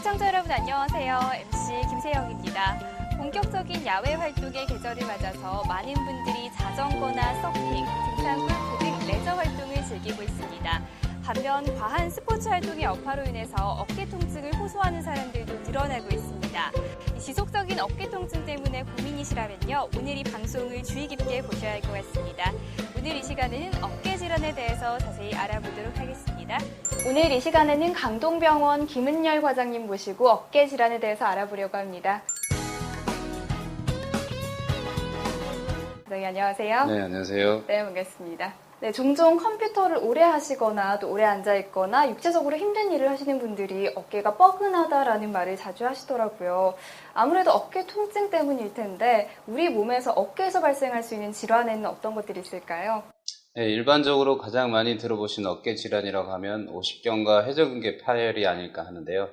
시청자 여러분 안녕하세요. MC 김세영입니다. 본격적인 야외 활동의 계절을 맞아서 많은 분들이 자전거나 서핑, 등산, 골프 등 레저 활동을 즐기고 있습니다. 반면 과한 스포츠 활동의 여파로 인해서 어깨 통증을 호소하는 사람들도 늘어나고 있습니다. 지속적인 어깨 통증 때문에 고민이시라면요, 오늘 이 방송을 주의 깊게 보셔야 할 것 같습니다. 오늘 이 시간에는 어깨 질환에 대해서 자세히 알아보도록 하겠습니다. 오늘 이 시간에는 강동병원 김은열 과장님 모시고 어깨 질환에 대해서 알아보려고 합니다. 네, 안녕하세요. 네, 안녕하세요. 네, 반갑습니다. 네, 종종 컴퓨터를 오래 하시거나 또 오래 앉아있거나 육체적으로 힘든 일을 하시는 분들이 어깨가 뻐근하다라는 말을 자주 하시더라고요. 아무래도 어깨 통증 때문일 텐데 우리 몸에서 어깨에서 발생할 수 있는 질환에는 어떤 것들이 있을까요? 네, 일반적으로 가장 많이 들어보신 어깨 질환이라고 하면 오십견과 회전근개 파열이 아닐까 하는데요.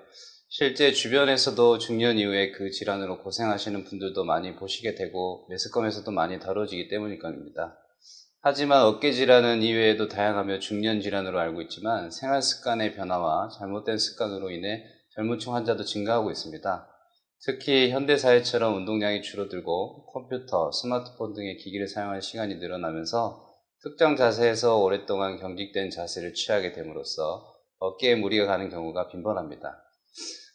실제 주변에서도 중년 이후에 그 질환으로 고생하시는 분들도 많이 보시게 되고 매스컴에서도 많이 다뤄지기 때문일 겁니다. 하지만 어깨 질환은 이외에도 다양하며 중년 질환으로 알고 있지만 생활 습관의 변화와 잘못된 습관으로 인해 젊은층 환자도 증가하고 있습니다. 특히 현대사회처럼 운동량이 줄어들고 컴퓨터, 스마트폰 등의 기기를 사용하는 시간이 늘어나면서 특정 자세에서 오랫동안 경직된 자세를 취하게 됨으로써 어깨에 무리가 가는 경우가 빈번합니다.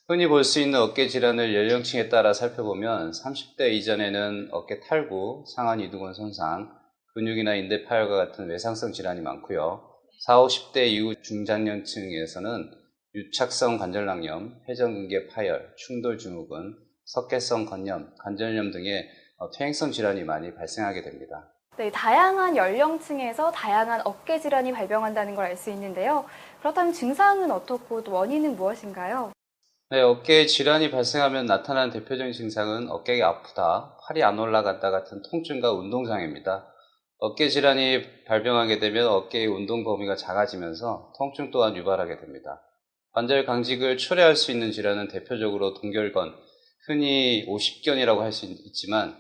흔히 볼 수 있는 어깨 질환을 연령층에 따라 살펴보면 30대 이전에는 어깨 탈구, 상완 이두근 손상, 근육이나 인대 파열과 같은 외상성 질환이 많고요. 40, 50대 이후 중장년층에서는 유착성 관절낭염, 회전근개 파열, 충돌 증후군, 석회성 건염, 관절염 등의 퇴행성 질환이 많이 발생하게 됩니다. 네, 다양한 연령층에서 다양한 어깨 질환이 발병한다는 걸 알 수 있는데요. 그렇다면 증상은 어떻고 또 원인은 무엇인가요? 네, 어깨에 질환이 발생하면 나타나는 대표적인 증상은 어깨가 아프다, 팔이 안 올라간다 같은 통증과 운동장애입니다. 어깨 질환이 발병하게 되면 어깨의 운동 범위가 작아지면서 통증 또한 유발하게 됩니다. 관절 강직을 초래할 수 있는 질환은 대표적으로 동결건, 흔히 오십견이라고 할 수 있지만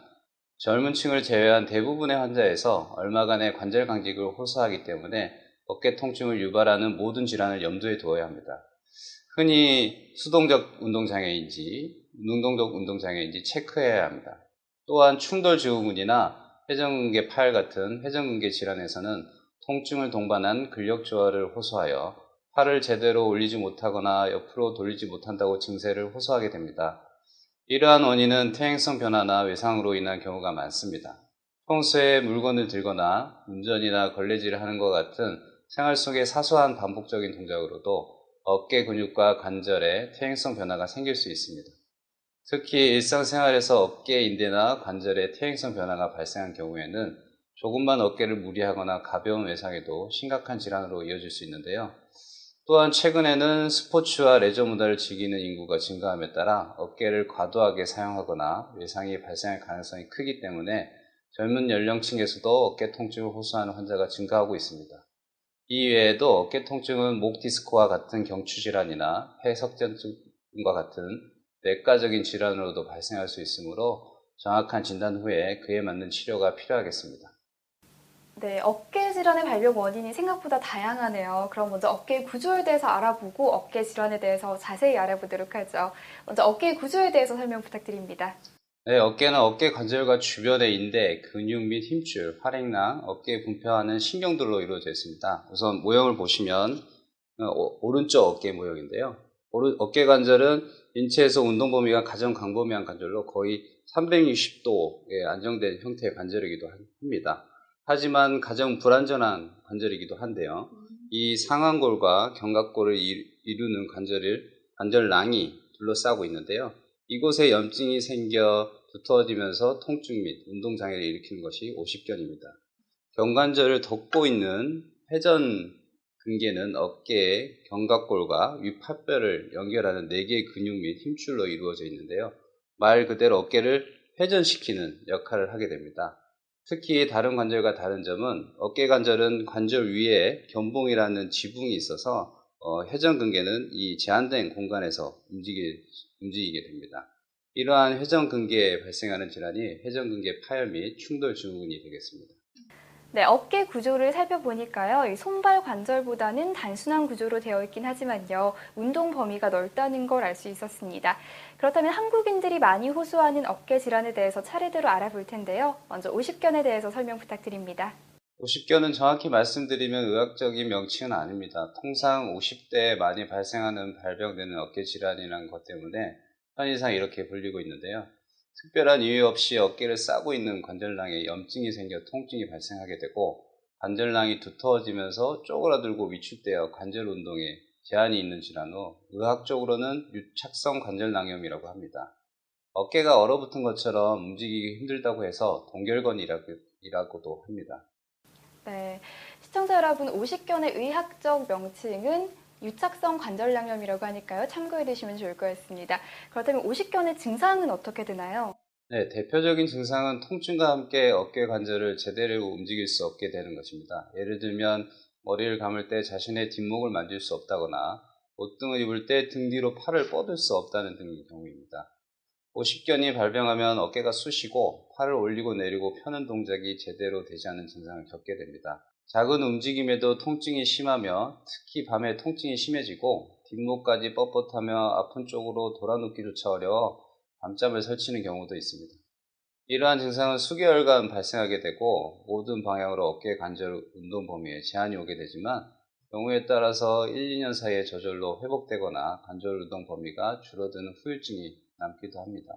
젊은 층을 제외한 대부분의 환자에서 얼마간의 관절 강직을 호소하기 때문에 어깨 통증을 유발하는 모든 질환을 염두에 두어야 합니다. 흔히 수동적 운동장애인지 능동적 운동장애인지 체크해야 합니다. 또한 충돌 증후군이나 회전근개 파열 같은 회전근개 질환에서는 통증을 동반한 근력 저하를 호소하여 팔을 제대로 올리지 못하거나 옆으로 돌리지 못한다고 증세를 호소하게 됩니다. 이러한 원인은 퇴행성 변화나 외상으로 인한 경우가 많습니다. 평소에 물건을 들거나 운전이나 걸레질을 하는 것 같은 생활 속의 사소한 반복적인 동작으로도 어깨 근육과 관절에 퇴행성 변화가 생길 수 있습니다. 특히 일상생활에서 어깨 인대나 관절에 퇴행성 변화가 발생한 경우에는 조금만 어깨를 무리하거나 가벼운 외상에도 심각한 질환으로 이어질 수 있는데요. 또한 최근에는 스포츠와 레저 문화를 즐기는 인구가 증가함에 따라 어깨를 과도하게 사용하거나 외상이 발생할 가능성이 크기 때문에 젊은 연령층에서도 어깨 통증을 호소하는 환자가 증가하고 있습니다. 이외에도 어깨 통증은 목 디스크와 같은 경추 질환이나 폐석전증과 같은 내과적인 질환으로도 발생할 수 있으므로 정확한 진단 후에 그에 맞는 치료가 필요하겠습니다. 네, 어깨 질환의 발병 원인이 생각보다 다양하네요. 그럼 먼저 어깨 구조에 대해서 알아보고 어깨 질환에 대해서 자세히 알아보도록 하죠. 먼저 어깨 구조에 대해서 설명 부탁드립니다. 네, 어깨는 어깨 관절과 주변의 인대, 근육 및 힘줄, 활액낭, 어깨에 분포하는 신경들로 이루어져 있습니다. 우선 모형을 보시면 오른쪽 어깨 모형인데요. 어깨 관절은 인체에서 운동 범위가 가장 광범위한 관절로 거의 360도에 안정된 형태의 관절이기도 합니다. 하지만 가장 불완전한 관절이기도 한데요. 이 상완골과 견갑골을 이루는 관절낭이 둘러싸고 있는데요. 이곳에 염증이 생겨 두터워지면서 통증 및 운동장애를 일으키는 것이 오십견입니다. 견관절을 덮고 있는 회전근개는 어깨의 견갑골과 윗팔뼈를 연결하는 4개의 근육 및 힘줄로 이루어져 있는데요. 말 그대로 어깨를 회전시키는 역할을 하게 됩니다. 특히 다른 관절과 다른 점은 어깨 관절은 관절 위에 견봉이라는 지붕이 있어서 회전근개는 이 제한된 공간에서 움직이게 됩니다. 이러한 회전근개에 발생하는 질환이 회전근개 파열 및 충돌 증후군이 되겠습니다. 네, 어깨 구조를 살펴보니까요. 이 손발 관절보다는 단순한 구조로 되어 있긴 하지만요. 운동 범위가 넓다는 걸 알 수 있었습니다. 그렇다면 한국인들이 많이 호소하는 어깨 질환에 대해서 차례대로 알아볼 텐데요. 먼저 오십견에 대해서 설명 부탁드립니다. 오십견은 정확히 말씀드리면 의학적인 명칭은 아닙니다. 통상 50대에 많이 발생하는 발병되는 어깨 질환이라는 것 때문에 편의상 이렇게 불리고 있는데요. 특별한 이유 없이 어깨를 싸고 있는 관절낭에 염증이 생겨 통증이 발생하게 되고 관절낭이 두터워지면서 쪼그라들고 위축되어 관절 운동에 제한이 있는 질환으로 의학적으로는 유착성 관절낭염이라고 합니다. 어깨가 얼어붙은 것처럼 움직이기 힘들다고 해서 동결건이라고도 합니다. 네, 시청자 여러분, 오십견의 의학적 명칭은 유착성 관절낭염이라고 하니까요. 참고해 두시면 좋을 것 같습니다. 그렇다면 오십견의 증상은 어떻게 되나요? 네, 대표적인 증상은 통증과 함께 어깨 관절을 제대로 움직일 수 없게 되는 것입니다. 예를 들면 머리를 감을 때 자신의 뒷목을 만질 수 없다거나 옷등을 입을 때 등 뒤로 팔을 뻗을 수 없다는 등의 경우입니다. 오십견이 발병하면 어깨가 쑤시고 팔을 올리고 내리고 펴는 동작이 제대로 되지 않는 증상을 겪게 됩니다. 작은 움직임에도 통증이 심하며 특히 밤에 통증이 심해지고 뒷목까지 뻣뻣하며 아픈 쪽으로 돌아눕기조차 어려워 밤잠을 설치는 경우도 있습니다. 이러한 증상은 수개월간 발생하게 되고 모든 방향으로 어깨 관절 운동 범위에 제한이 오게 되지만 경우에 따라서 1, 2년 사이에 저절로 회복되거나 관절 운동 범위가 줄어드는 후유증이 남기도 합니다.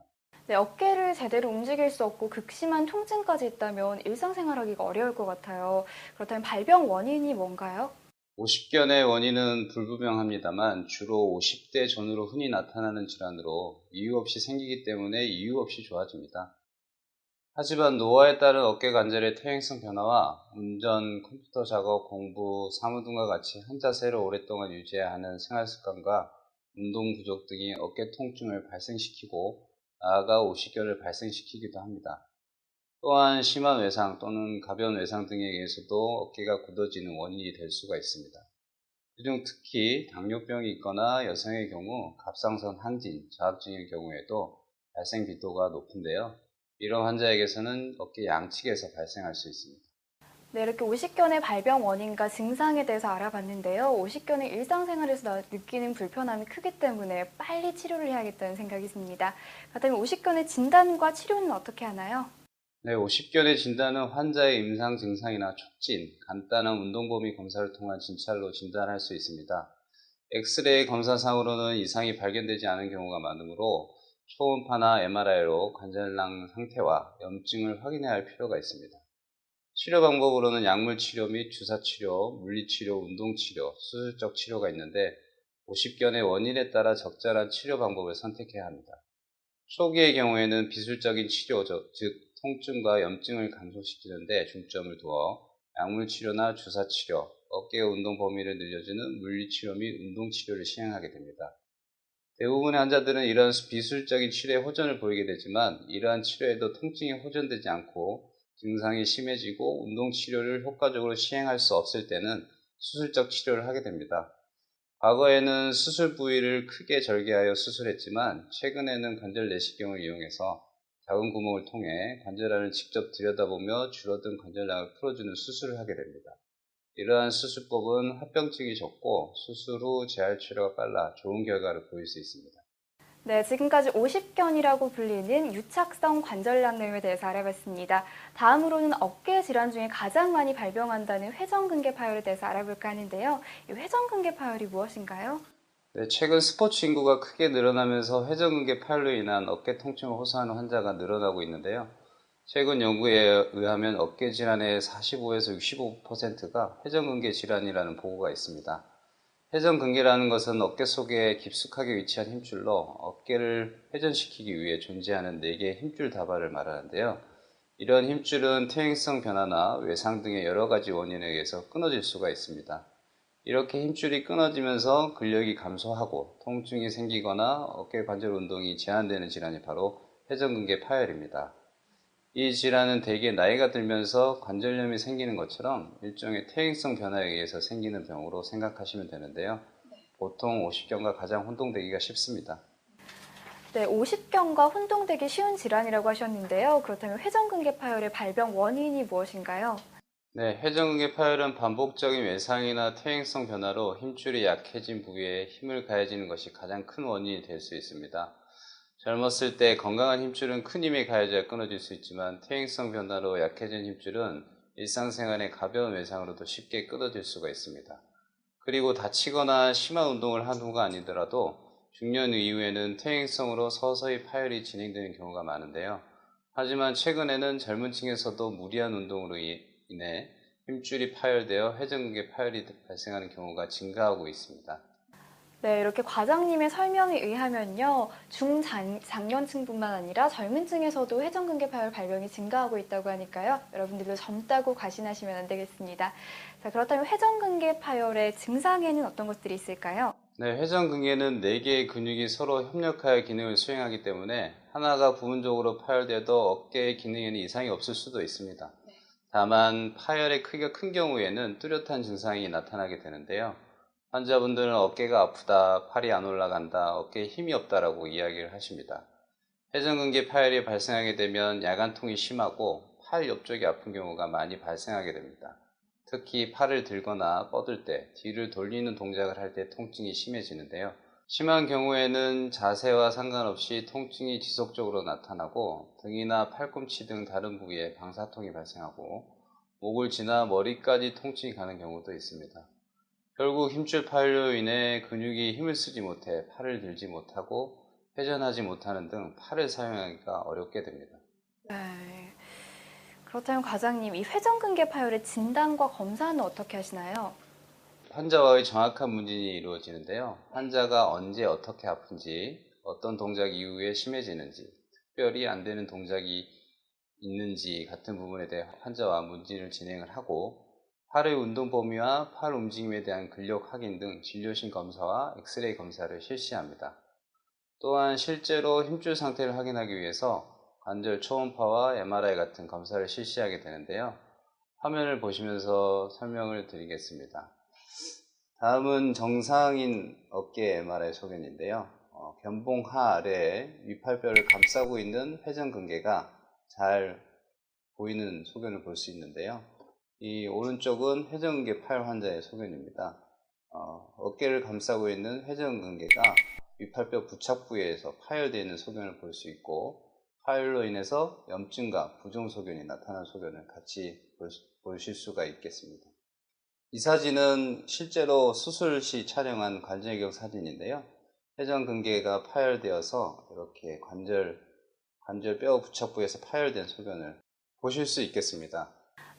네, 어깨를 제대로 움직일 수 없고 극심한 통증까지 있다면 일상생활하기가 어려울 것 같아요. 그렇다면 발병 원인이 뭔가요? 오십견의 원인은 불분명합니다만 주로 50대 전후로 흔히 나타나는 질환으로 이유 없이 생기기 때문에 이유 없이 좋아집니다. 하지만 노화에 따른 어깨 관절의 퇴행성 변화와 운전, 컴퓨터 작업, 공부, 사무 등과 같이 한 자세를 오랫동안 유지해야 하는 생활 습관과 운동 부족 등이 어깨 통증을 발생시키고 나아가 오십견을 발생시키기도 합니다. 또한 심한 외상 또는 가벼운 외상 등에 의해서도 어깨가 굳어지는 원인이 될 수가 있습니다. 그중 특히 당뇨병이 있거나 여성의 경우 갑상선 항진, 저하증의 경우에도 발생 빈도가 높은데요. 이런 환자에게서는 어깨 양측에서 발생할 수 있습니다. 네, 이렇게 오십견의 발병 원인과 증상에 대해서 알아봤는데요. 오십견은 일상생활에서 느끼는 불편함이 크기 때문에 빨리 치료를 해야겠다는 생각이 듭니다. 그렇다면 오십견의 진단과 치료는 어떻게 하나요? 네, 오십견의 진단은 환자의 임상 증상이나 촉진, 간단한 운동범위 검사를 통한 진찰로 진단할 수 있습니다. 엑스레이 검사상으로는 이상이 발견되지 않은 경우가 많으므로 초음파나 MRI로 관절낭 상태와 염증을 확인해야 할 필요가 있습니다. 치료 방법으로는 약물 치료 및 주사 치료, 물리치료, 운동치료, 수술적 치료가 있는데 오십견의 원인에 따라 적절한 치료 방법을 선택해야 합니다. 초기의 경우에는 비술적인 치료, 즉 통증과 염증을 감소시키는 데 중점을 두어 약물 치료나 주사 치료, 어깨의 운동 범위를 늘려주는 물리치료 및 운동치료를 시행하게 됩니다. 대부분의 환자들은 이러한 비술적인 치료에 호전을 보이게 되지만 이러한 치료에도 통증이 호전되지 않고 증상이 심해지고 운동치료를 효과적으로 시행할 수 없을 때는 수술적 치료를 하게 됩니다. 과거에는 수술 부위를 크게 절개하여 수술했지만 최근에는 관절 내시경을 이용해서 작은 구멍을 통해 관절안을 직접 들여다보며 줄어든 관절량을 풀어주는 수술을 하게 됩니다. 이러한 수술법은 합병증이 적고 수술 후 재활 치료가 빨라 좋은 결과를 보일 수 있습니다. 네, 지금까지 오십견이라고 불리는 유착성 관절낭염에 대해서 알아봤습니다. 다음으로는 어깨 질환 중에 가장 많이 발병한다는 회전근개 파열에 대해서 알아볼까 하는데요. 이 회전근개 파열이 무엇인가요? 네, 최근 스포츠 인구가 크게 늘어나면서 회전근개 파열로 인한 어깨 통증을 호소하는 환자가 늘어나고 있는데요. 최근 연구에 의하면 어깨 질환의 45에서 65%가 회전근개 질환이라는 보고가 있습니다. 회전근개라는 것은 어깨 속에 깊숙하게 위치한 힘줄로 어깨를 회전시키기 위해 존재하는 4개의 힘줄 다발을 말하는데요. 이런 힘줄은 퇴행성 변화나 외상 등의 여러 가지 원인에 의해서 끊어질 수가 있습니다. 이렇게 힘줄이 끊어지면서 근력이 감소하고 통증이 생기거나 어깨 관절 운동이 제한되는 질환이 바로 회전근개 파열입니다. 이 질환은 대개 나이가 들면서 관절염이 생기는 것처럼 일종의 퇴행성 변화에 의해서 생기는 병으로 생각하시면 되는데요. 보통 오십견과 가장 혼동되기가 쉽습니다. 네, 오십견과 혼동되기 쉬운 질환이라고 하셨는데요. 그렇다면 회전근개 파열의 발병 원인이 무엇인가요? 네, 회전근개 파열은 반복적인 외상이나 퇴행성 변화로 힘줄이 약해진 부위에 힘을 가해지는 것이 가장 큰 원인이 될 수 있습니다. 젊었을 때 건강한 힘줄은 큰 힘이 가해져야 끊어질 수 있지만 퇴행성 변화로 약해진 힘줄은 일상생활의 가벼운 외상으로도 쉽게 끊어질 수가 있습니다. 그리고 다치거나 심한 운동을 한 후가 아니더라도 중년 이후에는 퇴행성으로 서서히 파열이 진행되는 경우가 많은데요. 하지만 최근에는 젊은 층에서도 무리한 운동으로 인해 힘줄이 파열되어 회전근개 파열이 발생하는 경우가 증가하고 있습니다. 네, 이렇게 과장님의 설명에 의하면요, 중장년층뿐만 아니라 젊은 층에서도 회전근개 파열 발병이 증가하고 있다고 하니까요, 여러분들도 젊다고 과신하시면 안 되겠습니다. 자, 그렇다면 회전근개 파열의 증상에는 어떤 것들이 있을까요? 네, 회전근개는 4개의 근육이 서로 협력하여 기능을 수행하기 때문에 하나가 부분적으로 파열돼도 어깨의 기능에는 이상이 없을 수도 있습니다. 다만 파열의 크기가 큰 경우에는 뚜렷한 증상이 나타나게 되는데요. 환자분들은 어깨가 아프다, 팔이 안 올라간다, 어깨에 힘이 없다라고 이야기를 하십니다. 회전근개 파열이 발생하게 되면 야간통이 심하고 팔 옆쪽이 아픈 경우가 많이 발생하게 됩니다. 특히 팔을 들거나 뻗을 때, 뒤를 돌리는 동작을 할 때 통증이 심해지는데요. 심한 경우에는 자세와 상관없이 통증이 지속적으로 나타나고 등이나 팔꿈치 등 다른 부위에 방사통이 발생하고 목을 지나 머리까지 통증이 가는 경우도 있습니다. 결국 힘줄 파열로 인해 근육이 힘을 쓰지 못해 팔을 들지 못하고 회전하지 못하는 등 팔을 사용하기가 어렵게 됩니다. 네. 그렇다면 과장님, 이 회전근개 파열의 진단과 검사는 어떻게 하시나요? 환자와의 정확한 문진이 이루어지는데요. 환자가 언제 어떻게 아픈지, 어떤 동작 이후에 심해지는지, 특별히 안 되는 동작이 있는지 같은 부분에 대해 환자와 문진을 진행을 하고 팔의 운동 범위와 팔 움직임에 대한 근력 확인 등 진료실 검사와 엑스레이 검사를 실시합니다. 또한 실제로 힘줄 상태를 확인하기 위해서 관절 초음파와 MRI 같은 검사를 실시하게 되는데요. 화면을 보시면서 설명을 드리겠습니다. 다음은 정상인 어깨 MRI 소견인데요. 견봉하 아래에 위팔뼈를 감싸고 있는 회전근개가 잘 보이는 소견을 볼 수 있는데요. 이 오른쪽은 회전근개 파열 환자의 소견입니다. 어깨를 감싸고 있는 회전근개가 위팔뼈 부착 부위에서 파열되어 있는 소견을 볼 수 있고 파열로 인해서 염증과 부종 소견이 나타난 소견을 같이 보실 수가 있겠습니다. 이 사진은 실제로 수술 시 촬영한 관절경 사진인데요. 회전근개가 파열되어서 이렇게 관절뼈 부착부에서 파열된 소견을 보실 수 있겠습니다.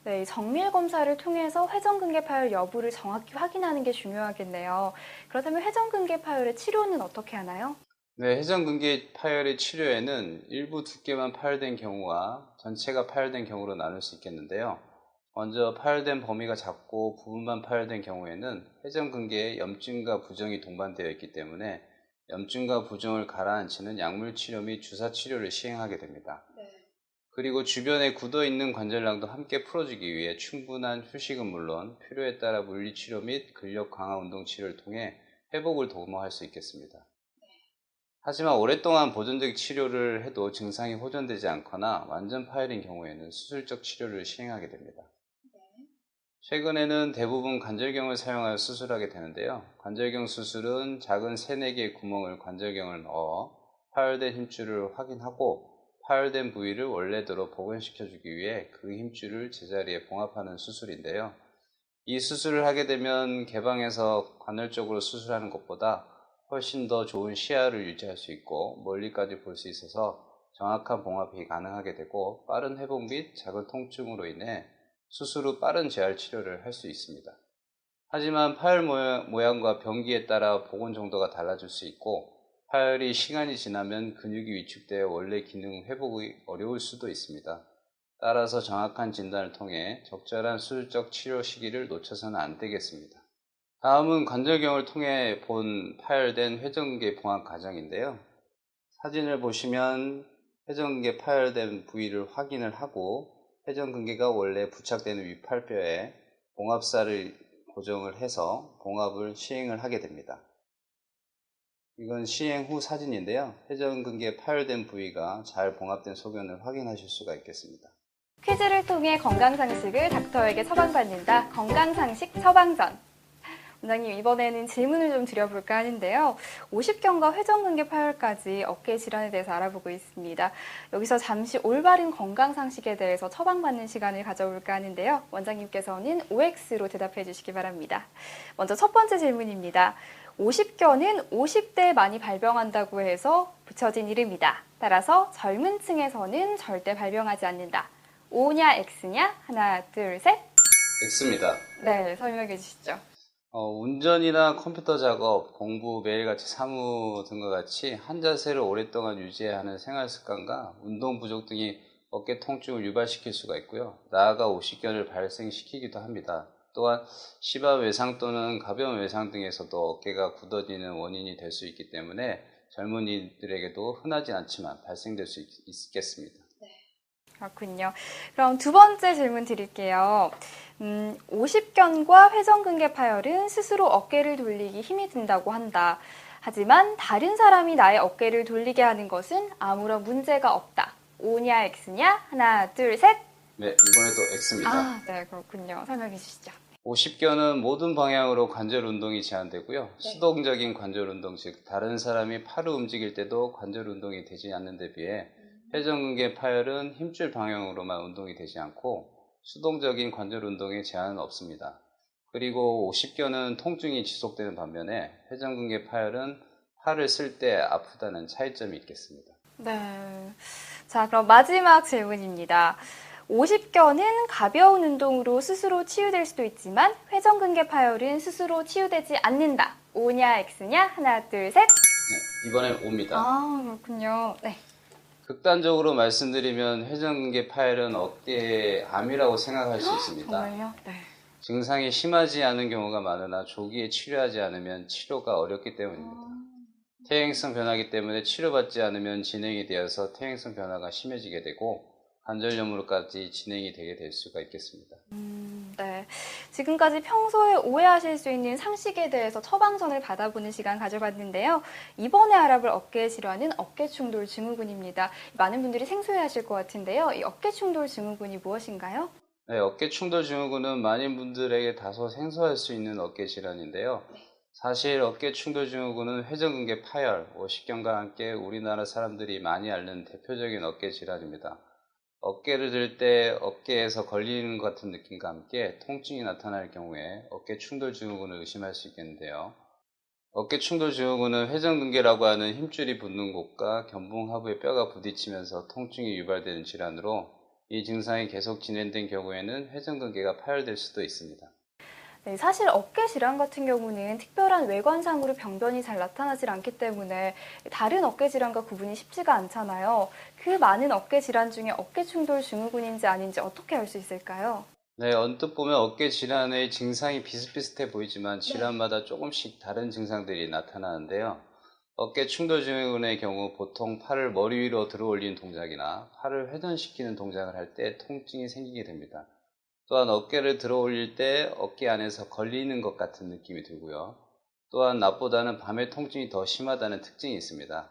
네, 이 정밀 검사를 통해서 회전근개 파열 여부를 정확히 확인하는 게 중요하겠네요. 그렇다면 회전근개 파열의 치료는 어떻게 하나요? 네, 회전근개 파열의 치료에는 일부 두께만 파열된 경우와 전체가 파열된 경우로 나눌 수 있겠는데요. 먼저 파열된 범위가 작고 부분만 파열된 경우에는 회전근개에 염증과 부종이 동반되어 있기 때문에 염증과 부종을 가라앉히는 약물 치료 및 주사 치료를 시행하게 됩니다. 그리고 주변에 굳어있는 관절량도 함께 풀어주기 위해 충분한 휴식은 물론 필요에 따라 물리치료 및 근력 강화 운동 치료를 통해 회복을 도모할 수 있겠습니다. 하지만 오랫동안 보존적 치료를 해도 증상이 호전되지 않거나 완전 파열인 경우에는 수술적 치료를 시행하게 됩니다. 최근에는 대부분 관절경을 사용하여 수술하게 되는데요. 관절경 수술은 작은 3, 4개의 구멍을 관절경을 넣어 파열된 힘줄을 확인하고 파열된 부위를 원래대로 복원시켜주기 위해 그 힘줄을 제자리에 봉합하는 수술인데요. 이 수술을 하게 되면 개방해서 간헐적으로 수술하는 것보다 훨씬 더 좋은 시야를 유지할 수 있고 멀리까지 볼 수 있어서 정확한 봉합이 가능하게 되고 빠른 회복 및 작은 통증으로 인해 수술 후 빠른 재활 치료를 할 수 있습니다. 하지만 파열 모양과 병기에 따라 복원 정도가 달라질 수 있고 파열이 시간이 지나면 근육이 위축되어 원래 기능 회복이 어려울 수도 있습니다. 따라서 정확한 진단을 통해 적절한 수술적 치료 시기를 놓쳐서는 안 되겠습니다. 다음은 관절경을 통해 본 파열된 회전근개 봉합 과정인데요. 사진을 보시면 회전근개 파열된 부위를 확인을 하고 회전근개가 원래 부착되는 위팔뼈에 봉합사를 고정을 해서 봉합을 시행을 하게 됩니다. 이건 시행 후 사진인데요. 회전근개 파열된 부위가 잘 봉합된 소견을 확인하실 수가 있겠습니다. 퀴즈를 통해 건강상식을 닥터에게 처방받는다. 건강상식 처방전. 원장님, 이번에는 질문을 좀 드려볼까 하는데요. 오십견과 회전근개 파열까지 어깨 질환에 대해서 알아보고 있습니다. 여기서 잠시 올바른 건강상식에 대해서 처방받는 시간을 가져볼까 하는데요. 원장님께서는 OX로 대답해 주시기 바랍니다. 먼저 첫 번째 질문입니다. 오십견은 50대에 많이 발병한다고 해서 붙여진 이름이다. 따라서 젊은 층에서는 절대 발병하지 않는다. O냐 X냐? 하나, 둘, 셋. X입니다. 네, 설명해 주시죠. 운전이나 컴퓨터 작업, 공부, 매일같이 사무 등과 같이 한 자세를 오랫동안 유지해야 하는 생활 습관과 운동 부족 등이 어깨 통증을 유발시킬 수가 있고요. 나아가 오십견을 발생시키기도 합니다. 또한 심한 외상 또는 가벼운 외상 등에서도 어깨가 굳어지는 원인이 될 수 있기 때문에 젊은이들에게도 흔하지 않지만 발생될 수 있겠습니다. 그렇군요. 그럼 두 번째 질문 드릴게요. 오십견과 회전근개 파열은 스스로 어깨를 돌리기 힘이 든다고 한다. 하지만 다른 사람이 나의 어깨를 돌리게 하는 것은 아무런 문제가 없다. O냐 X냐? 하나, 둘, 셋. 네, 이번에도 X입니다. 네, 그렇군요. 설명해 주시죠. 오십견은 모든 방향으로 관절 운동이 제한되고요. 수동적인 관절 운동, 즉 다른 사람이 팔을 움직일 때도 관절 운동이 되지 않는 데 비해 회전근개 파열은 힘줄 방향으로만 운동이 되지 않고 수동적인 관절 운동에 제한은 없습니다. 그리고 오십견은 통증이 지속되는 반면에 회전근개 파열은 팔을 쓸 때 아프다는 차이점이 있겠습니다. 네. 자, 그럼 마지막 질문입니다. 오십견은 가벼운 운동으로 스스로 치유될 수도 있지만 회전근개 파열은 스스로 치유되지 않는다. O냐 X냐? 하나, 둘, 셋. 네, 이번엔 O입니다. 그렇군요. 네. 극단적으로 말씀드리면 회전근개 파열은 어깨의 암이라고 생각할 수 있습니다. 정말요? 네. 증상이 심하지 않은 경우가 많으나 조기에 치료하지 않으면 치료가 어렵기 때문입니다. 퇴행성 변화이기 때문에 치료받지 않으면 진행이 되어서 퇴행성 변화가 심해지게 되고 관절염으로까지 진행이 되게 될 수가 있겠습니다. 네. 지금까지 평소에 오해하실 수 있는 상식에 대해서 처방전을 받아보는 시간 가져봤는데요. 이번에 알아볼 어깨 질환은 어깨충돌 증후군입니다. 많은 분들이 생소해하실 것 같은데요. 이 어깨충돌 증후군이 무엇인가요? 네, 어깨충돌 증후군은 많은 분들에게 다소 생소할 수 있는 어깨 질환인데요. 사실 어깨충돌 증후군은 회전근개 파열, 오십견과 함께 우리나라 사람들이 많이 앓는 대표적인 어깨 질환입니다. 어깨를 들 때 어깨에서 걸리는 것 같은 느낌과 함께 통증이 나타날 경우에 어깨충돌 증후군을 의심할 수 있겠는데요. 어깨충돌 증후군은 회전근개라고 하는 힘줄이 붙는 곳과 견봉하부의 뼈가 부딪히면서 통증이 유발되는 질환으로 이 증상이 계속 진행된 경우에는 회전근개가 파열될 수도 있습니다. 네, 사실 어깨 질환 같은 경우는 특별한 외관상으로 병변이 잘 나타나질 않기 때문에 다른 어깨 질환과 구분이 쉽지가 않잖아요. 그 많은 어깨 질환 중에 어깨충돌 증후군인지 아닌지 어떻게 알 수 있을까요? 네, 언뜻 보면 어깨 질환의 증상이 비슷비슷해 보이지만 질환마다 조금씩 다른 증상들이 나타나는데요. 어깨 충돌 증후군의 경우 보통 팔을 머리 위로 들어 올리는 동작이나 팔을 회전시키는 동작을 할 때 통증이 생기게 됩니다. 또한 어깨를 들어 올릴 때 어깨 안에서 걸리는 것 같은 느낌이 들고요. 또한 낮보다는 밤에 통증이 더 심하다는 특징이 있습니다.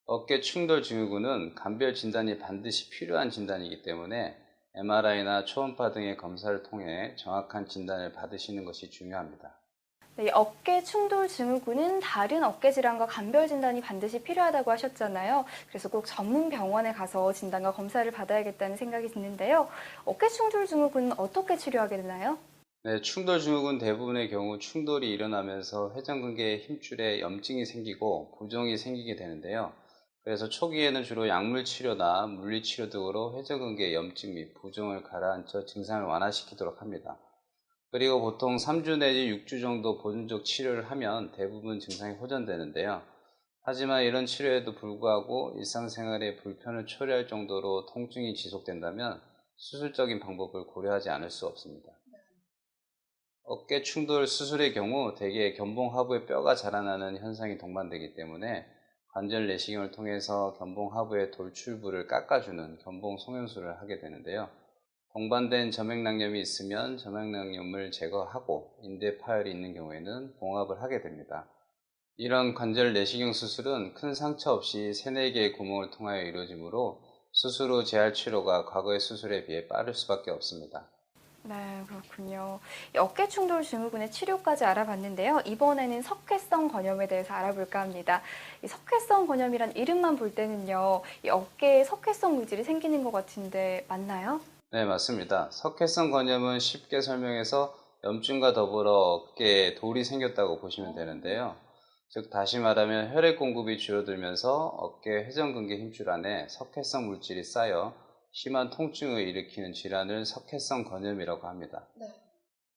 어깨 충돌 증후군은 감별 진단이 반드시 필요한 진단이기 때문에 MRI나 초음파 등의 검사를 통해 정확한 진단을 받으시는 것이 중요합니다. 네, 어깨 충돌 증후군은 다른 어깨 질환과 감별 진단이 반드시 필요하다고 하셨잖아요. 그래서 꼭 전문 병원에 가서 진단과 검사를 받아야겠다는 생각이 드는데요. 어깨 충돌 증후군은 어떻게 치료하게 되나요? 네, 충돌 증후군 대부분의 경우 충돌이 일어나면서 회전근개 힘줄에 염증이 생기고 부종이 생기게 되는데요. 그래서 초기에는 주로 약물 치료나 물리 치료 등으로 회전근개 염증 및 부종을 가라앉혀 증상을 완화시키도록 합니다. 그리고 보통 3주 내지 6주 정도 보존적 치료를 하면 대부분 증상이 호전되는데요. 하지만 이런 치료에도 불구하고 일상생활에 불편을 초래할 정도로 통증이 지속된다면 수술적인 방법을 고려하지 않을 수 없습니다. 어깨 충돌 수술의 경우 대개 견봉 하부의 뼈가 자라나는 현상이 동반되기 때문에 관절 내시경을 통해서 견봉 하부의 돌출부를 깎아주는 견봉 송연술을 하게 되는데요. 동반된 점액낭염이 있으면 점액낭염을 제거하고 인대 파열이 있는 경우에는 봉합을 하게 됩니다. 이런 관절 내시경 수술은 큰 상처 없이 3-4개의 구멍을 통하여 이루어지므로 수술 후 재활 치료가 과거의 수술에 비해 빠를 수밖에 없습니다. 네, 그렇군요. 이 어깨 충돌 증후군의 치료까지 알아봤는데요. 이번에는 석회성 건염에 대해서 알아볼까 합니다. 이 석회성 건염이란 이름만 볼 때는요, 이 어깨에 석회성 물질이 생기는 것 같은데 맞나요? 네, 맞습니다. 석회성 건염은 쉽게 설명해서 염증과 더불어 어깨에 돌이 생겼다고 보시면 되는데요. 즉, 다시 말하면 혈액 공급이 줄어들면서 어깨 회전근개 힘줄 안에 석회성 물질이 쌓여 심한 통증을 일으키는 질환을 석회성 건염이라고 합니다. 네.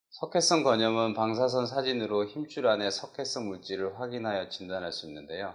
석회성 건염은 방사선 사진으로 힘줄 안에 석회성 물질을 확인하여 진단할 수 있는데요.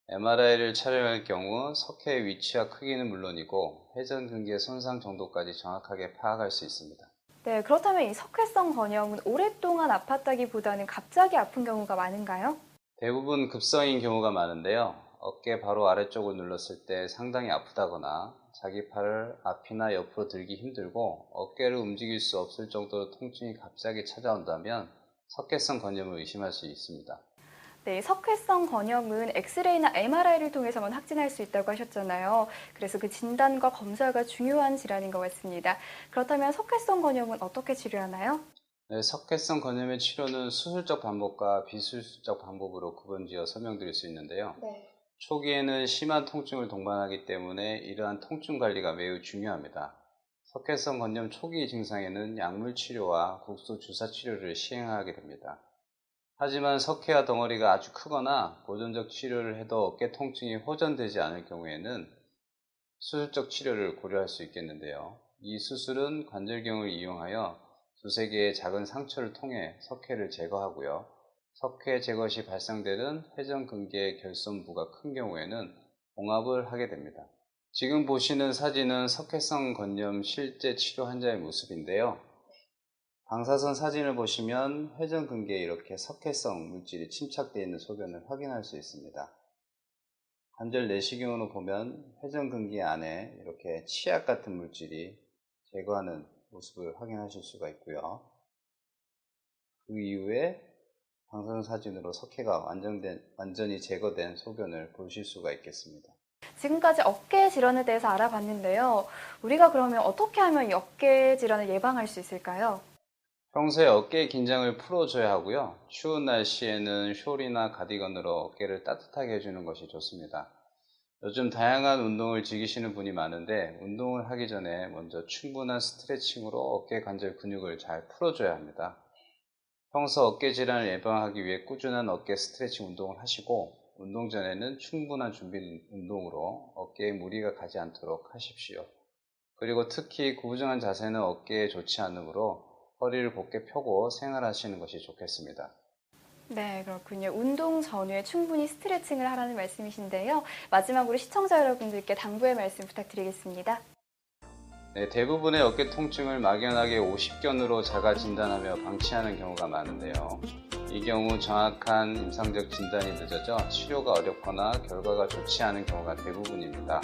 MRI를 촬영할 경우 석회의 위치와 크기는 물론이고 회전근개 손상 정도까지 정확하게 파악할 수 있습니다. 네, 그렇다면 이 석회성 건염은 오랫동안 아팠다기보다는 갑자기 아픈 경우가 많은가요? 대부분 급성인 경우가 많은데요. 어깨 바로 아래쪽을 눌렀을 때 상당히 아프다거나 자기 팔을 앞이나 옆으로 들기 힘들고 어깨를 움직일 수 없을 정도로 통증이 갑자기 찾아온다면 석회성 건염을 의심할 수 있습니다. 네, 석회성 건염은 엑스레이나 MRI를 통해서만 확진할 수 있다고 하셨잖아요. 그래서 그 진단과 검사가 중요한 질환인 것 같습니다. 그렇다면 석회성 건염은 어떻게 치료하나요? 네, 석회성 건염의 치료는 수술적 방법과 비수술적 방법으로 구분지어 설명드릴 수 있는데요. 네. 초기에는 심한 통증을 동반하기 때문에 이러한 통증 관리가 매우 중요합니다. 석회성 건염 초기 증상에는 약물 치료와 국소 주사 치료를 시행하게 됩니다. 하지만 석회와 덩어리가 아주 크거나 보존적 치료를 해도 어깨 통증이 호전되지 않을 경우에는 수술적 치료를 고려할 수 있겠는데요. 이 수술은 관절경을 이용하여 두세 개의 작은 상처를 통해 석회를 제거하고요. 석회 제거 시 발생되는 회전근개 결손부가 큰 경우에는 봉합을 하게 됩니다. 지금 보시는 사진은 석회성 건염 실제 치료 환자의 모습인데요. 방사선 사진을 보시면 회전근개에 이렇게 석회성 물질이 침착되어 있는 소견을 확인할 수 있습니다. 관절 내시경으로 보면 회전근개 안에 이렇게 치약 같은 물질이 제거하는 모습을 확인하실 수가 있고요. 그 이후에 방사선 사진으로 석회가 완전히 제거된 소견을 보실 수가 있겠습니다. 지금까지 어깨 질환에 대해서 알아봤는데요. 우리가 그러면 어떻게 하면 이 어깨 질환을 예방할 수 있을까요? 평소에 어깨의 긴장을 풀어줘야 하고요. 추운 날씨에는 숄이나 가디건으로 어깨를 따뜻하게 해주는 것이 좋습니다. 요즘 다양한 운동을 즐기시는 분이 많은데 운동을 하기 전에 먼저 충분한 스트레칭으로 어깨 관절 근육을 잘 풀어줘야 합니다. 평소 어깨 질환을 예방하기 위해 꾸준한 어깨 스트레칭 운동을 하시고 운동 전에는 충분한 준비 운동으로 어깨에 무리가 가지 않도록 하십시오. 그리고 특히 구부정한 자세는 어깨에 좋지 않으므로 허리를 곧게 펴고 생활하시는 것이 좋겠습니다. 네, 그렇군요. 운동 전후에 충분히 스트레칭을 하라는 말씀이신데요. 마지막으로 시청자 여러분들께 당부의 말씀 부탁드리겠습니다. 네, 대부분의 어깨 통증을 막연하게 오십견으로 자가 진단하며 방치하는 경우가 많은데요. 이 경우 정확한 임상적 진단이 늦어져 치료가 어렵거나 결과가 좋지 않은 경우가 대부분입니다.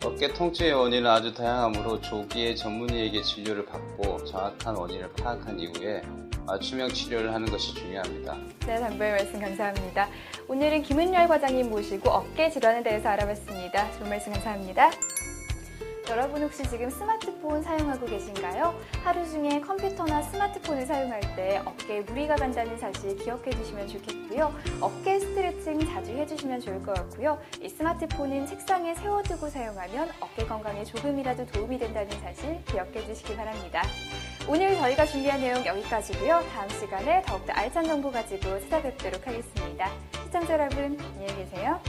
어깨 통증의 원인은 아주 다양하므로 조기에 전문의에게 진료를 받고 정확한 원인을 파악한 이후에 맞춤형 치료를 하는 것이 중요합니다. 네, 당부의 말씀 감사합니다. 오늘은 김은열 과장님 모시고 어깨 질환에 대해서 알아봤습니다. 좋은 말씀 감사합니다. 여러분 혹시 지금 스마트폰 사용하고 계신가요? 하루 중에 컴퓨터나 스마트폰을 사용할 때 어깨에 무리가 간다는 사실 기억해 두시면 좋겠고요. 어깨 스트레칭 자주 해주시면 좋을 것 같고요. 이 스마트폰은 책상에 세워두고 사용하면 어깨 건강에 조금이라도 도움이 된다는 사실 기억해 주시기 바랍니다. 오늘 저희가 준비한 내용 여기까지고요. 다음 시간에 더욱더 알찬 정보 가지고 찾아뵙도록 하겠습니다. 시청자 여러분, 안녕히 계세요.